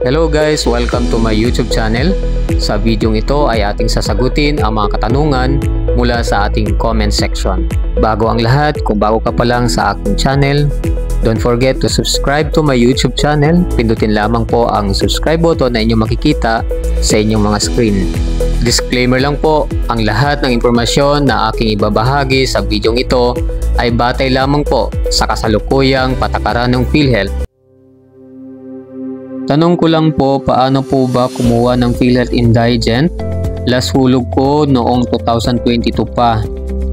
Hello guys! Welcome to my YouTube channel. Sa video ito ay ating sasagutin ang mga katanungan mula sa ating comment section. Bago ang lahat, kung bago ka pa lang sa aking channel, don't forget to subscribe to my YouTube channel. Pindutin lamang po ang subscribe button na inyong makikita sa inyong mga screen. Disclaimer lang po, ang lahat ng impormasyon na aking ibabahagi sa video ito ay batay lamang po sa kasalukuyang patakaran ng PhilHealth. Tanong ko lang po, paano po ba kumuha ng PhilHealth Indigent? Last hulog ko noong 2022 pa.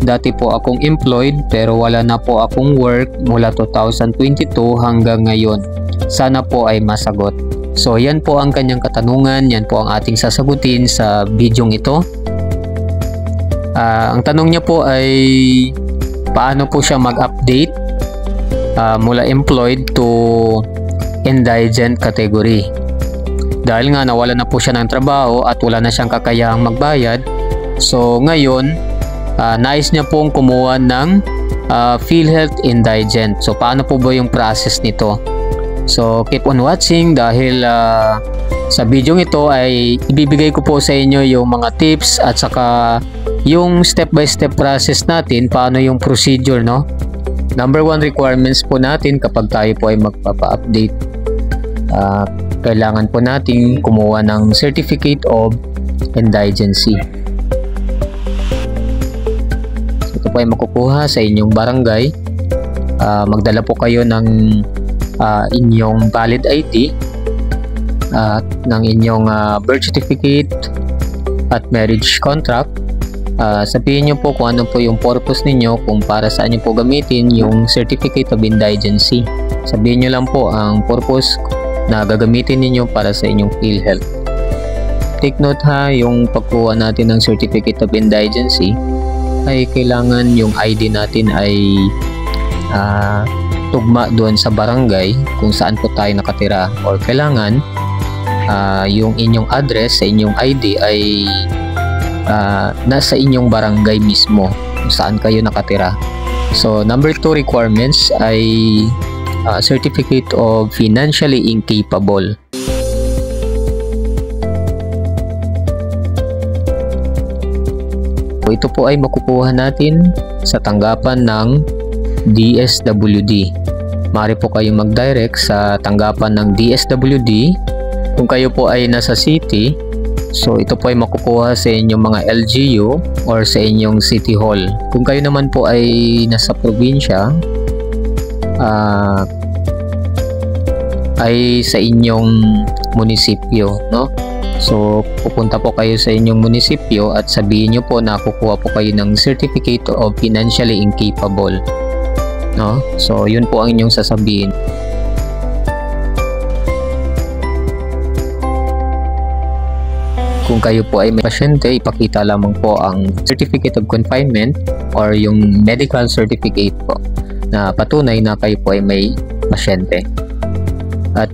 Dati po akong employed pero wala na po akong work mula 2022 hanggang ngayon. Sana po ay masagot. So yan po ang kanyang katanungan, yan po ang ating sasagutin sa video ito. Ang tanong niya po ay paano po siya mag-update mula employed to indigent category. Dahil nga nawala na po siya ng trabaho at wala na siyang kakayahang magbayad, so ngayon nais niya pong kumuha ng PhilHealth Indigent. So paano po ba yung process nito? So keep on watching dahil sa video ito ay ibibigay ko po sa inyo yung mga tips at saka yung step by step process natin, paano yung procedure, no? Number 1 requirements po natin kapag tayo po ay magpapa-update, kailangan po natin kumuha ng Certificate of Indigency. Ito po ay makukuha sa inyong barangay. Magdala po kayo ng inyong valid ID, ng inyong birth certificate at marriage contract. Sabihin nyo po kung ano po yung purpose ninyo, kung para saan nyo po gamitin yung Certificate of Indigency. Sabihin nyo lang po ang purpose na gagamitin ninyo para sa inyong PhilHealth. Take note ha, yung pagkuha natin ng Certificate of Indigency ay kailangan yung ID natin ay tugma doon sa barangay kung saan po tayo nakatira, or kailangan yung inyong address sa inyong ID ay nasa inyong barangay mismo kung saan kayo nakatira. So number 2 requirements ay Certificate of Financially Incapable. Ito po ay makukuha natin sa tanggapan ng DSWD. Maaari po kayong mag-direct sa tanggapan ng DSWD kung kayo po ay nasa city. So ito po ay makukuha sa inyong mga LGU or sa inyong City Hall. Kung kayo naman po ay nasa probinsya, ay sa inyong munisipyo, no? So pupunta po kayo sa inyong munisipyo at sabihin nyo po na kukuha po kayo ng Certificate of Financially Incapable, no? So yun po ang inyong sasabihin. Kung kayo po ay may pasyente, ipakita lamang po ang Certificate of Confinement or yung medical certificate po na patunay na kayo po ay may pasyente. At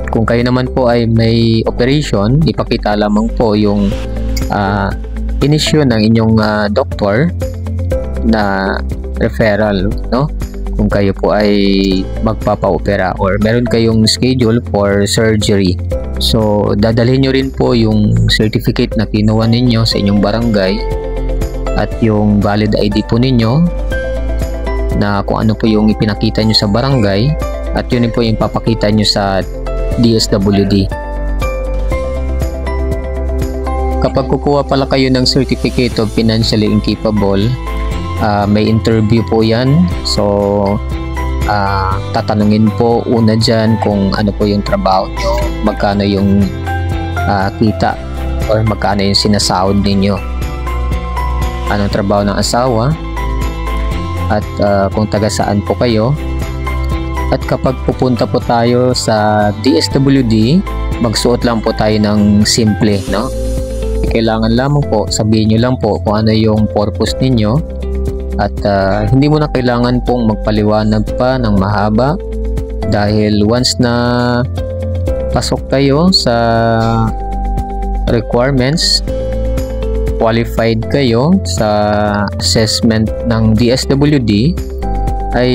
kung kayo naman po ay may operation, ipakita lamang po yung inisyu ng inyong doktor na referral, no? Kung kayo po ay magpapa-opera or meron kayong schedule for surgery. So dadalhin nyo rin po yung certificate na kinuha ninyo sa inyong barangay at yung valid ID po ninyo na kung ano po yung ipinakita nyo sa barangay, at yun po yung papakita nyo sa DSWD. Kapag kukuha pala kayo ng Certificate of Financially Incapable, may interview po yan. So tatanungin po una dyan kung ano po yung trabaho nyo, magkano yung kita or magkano yung sinasahod ninyo, anong trabaho ng asawa, at kung taga saan po kayo. At kapag pupunta po tayo sa DSWD, magsuot lang po tayo ng simple, no? Kailangan lamang po, sabihin nyo lang po kung ano yung purpose ninyo. At hindi mo na kailangan pong magpaliwanag pa ng mahaba dahil once na pasok kayo sa requirements, qualified kayo sa assessment ng DSWD, ay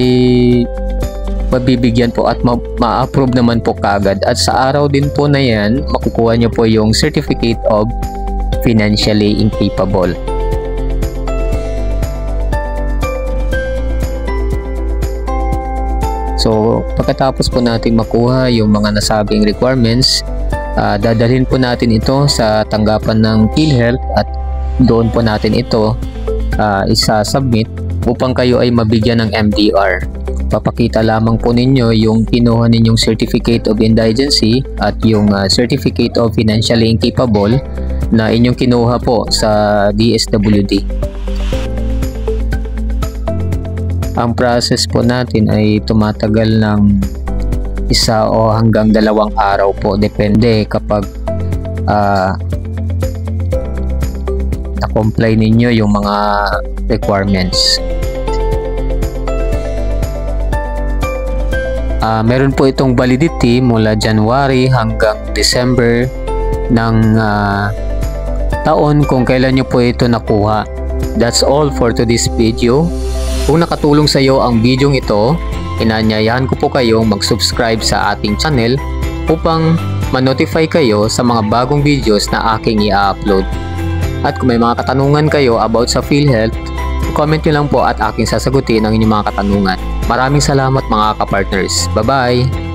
mabibigyan po at ma-approve naman po kagad, at sa araw din po na yan makukuha nyo po yung Certificate of Financially Incapable. So pagkatapos po natin makuha yung mga nasabing requirements, dadalhin po natin ito sa tanggapan ng PhilHealth at doon po natin ito isa-submit upang kayo ay mabigyan ng MDR. Papakita lamang po ninyo yung kinuha ninyong Certificate of Indigency at yung Certificate of Financially Incapable na inyong kinuha po sa DSWD. Ang process po natin ay tumatagal ng 1 o hanggang 2 araw po, depende kapag na-comply ninyo yung mga requirements. Meron po itong validity mula January hanggang December ng taon kung kailan nyo po ito nakuha. That's all for today's video. Kung nakatulong sa iyo ang video ito, inanyayahan ko po kayong mag-subscribe sa ating channel upang ma-notify kayo sa mga bagong videos na aking i-upload. At kung may mga katanungan kayo about sa PhilHealth, comment nyo lang po at aking sasagutin ang inyong mga katanungan. Maraming salamat mga kapartners. Bye-bye!